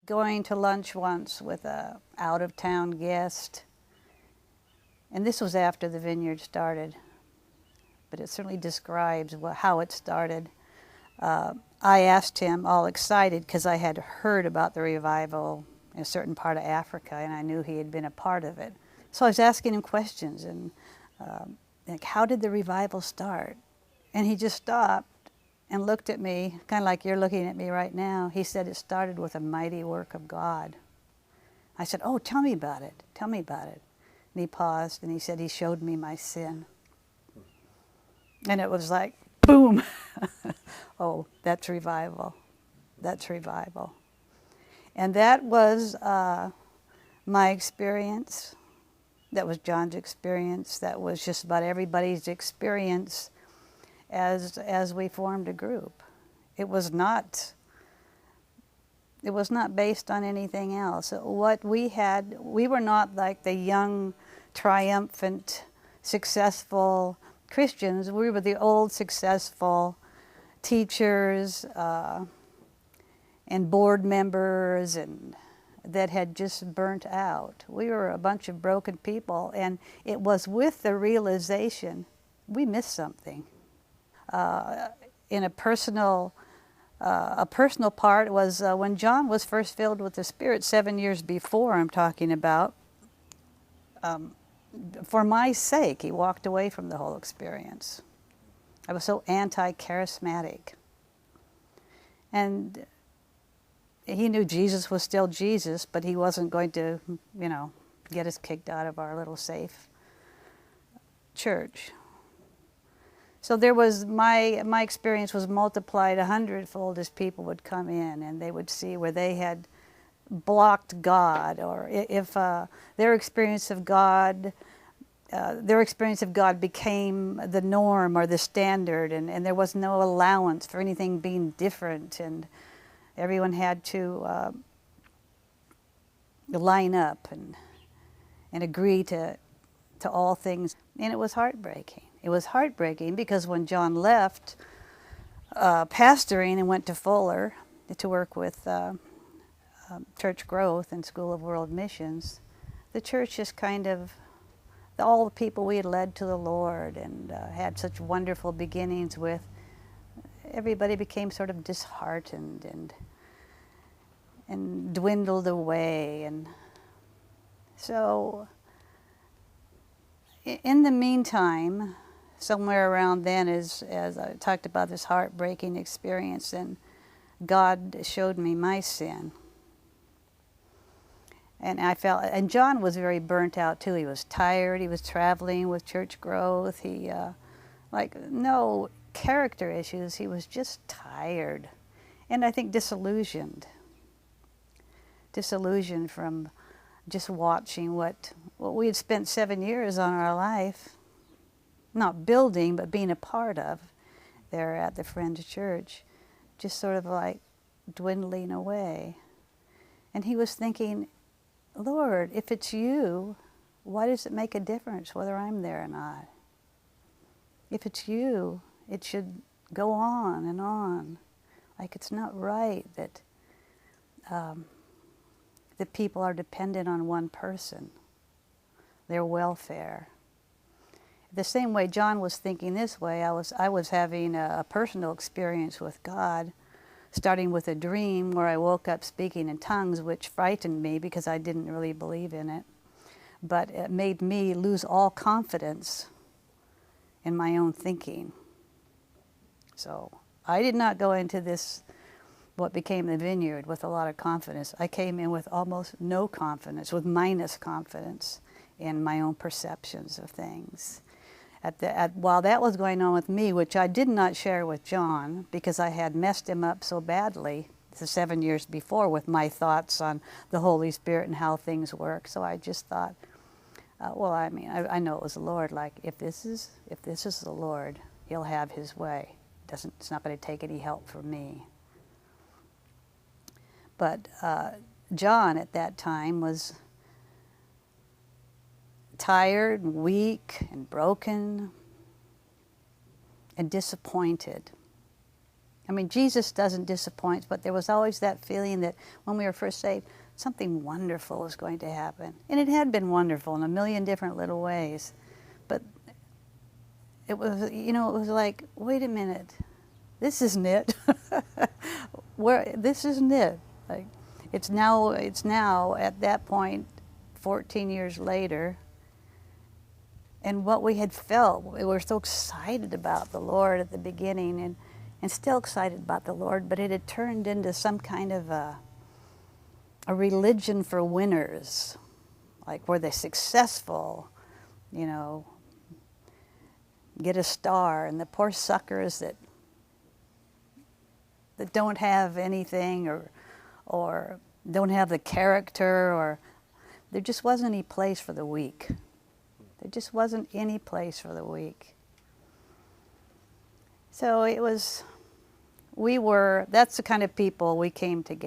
going to lunch once with a out-of-town guest, and this was after the vineyard started, but it certainly describes how it started. I asked him, all excited, because I had heard about the revival in a certain part of Africa, and I knew he had been a part of it. So I was asking him questions, and like, how did the revival start? And he just stopped and looked at me, kind of like you're looking at me right now. He said, it started with a mighty work of God. I said, oh, tell me about it. Tell me about it. And he paused, and he said, he showed me my sin. And it was like, boom. Oh, that's revival. That's revival. And that was my experience. That was John's experience. That was just about everybody's experience as we formed a group. It was not based on anything else. What we had, we were not like the young, triumphant, successful Christians. We were the old, successful teachers and board members and that had just burnt out. We were a bunch of broken people, and it was with the realization we missed something. In a personal part was when John was first filled with the Spirit 7 years before, I'm talking about. For my sake, he walked away from the whole experience. I was so anti-charismatic. And he knew Jesus was still Jesus, but he wasn't going to, get us kicked out of our little safe church. So there was, my experience was multiplied 100-fold as people would come in and they would see where they had blocked God, or if their experience of God became the norm or the standard, and there was no allowance for anything being different, and everyone had to line up and agree to all things, and it was heartbreaking. It was heartbreaking because when John left pastoring and went to Fuller to work with church growth and School of World Missions, the church just kind of, all the people we had led to the Lord and had such wonderful beginnings with, everybody became sort of disheartened and dwindled away. And so in the meantime, somewhere around then, as I talked about this heartbreaking experience, and God showed me my sin. And I felt, and John was very burnt out too. He was tired. He was traveling with church growth. He, no character issues. He was just tired, and I think disillusioned from just watching what we had spent 7 years on our life, not building, but being a part of there at the Friends Church, just sort of like dwindling away. And he was thinking, Lord, if it's you, why does it make a difference whether I'm there or not? If it's you, it should go on and on. Like, it's not right that the people are dependent on one person, their welfare. The same way John was thinking this way, I was having a personal experience with God, starting with a dream where I woke up speaking in tongues, which frightened me because I didn't really believe in it. But it made me lose all confidence in my own thinking. So I did not go into this, what became the Vineyard, with a lot of confidence. I came in with almost no confidence, with minus confidence in my own perceptions of things. While that was going on with me, which I did not share with John because I had messed him up so badly the 7 years before with my thoughts on the Holy Spirit and how things work. So I just thought, I know it was the Lord. Like, if this is the Lord, He'll have His way. It's not going to take any help from me. But John at that time was tired and weak and broken and disappointed. I mean, Jesus doesn't disappoint, but there was always that feeling that when we were first saved, something wonderful was going to happen. And it had been wonderful in a million different little ways. But it was, you know, it was like, wait a minute, this isn't it. This isn't it. Like, it's now at that point, 14 years later, and what we had felt, we were so excited about the Lord at the beginning, and still excited about the Lord, but it had turned into some kind of a religion for winners, like where the successful, you know, get a star, and the poor suckers that don't have anything or don't have the character, or there just wasn't any place for the weak. There just wasn't any place for the weak. So it was, that's the kind of people we came together.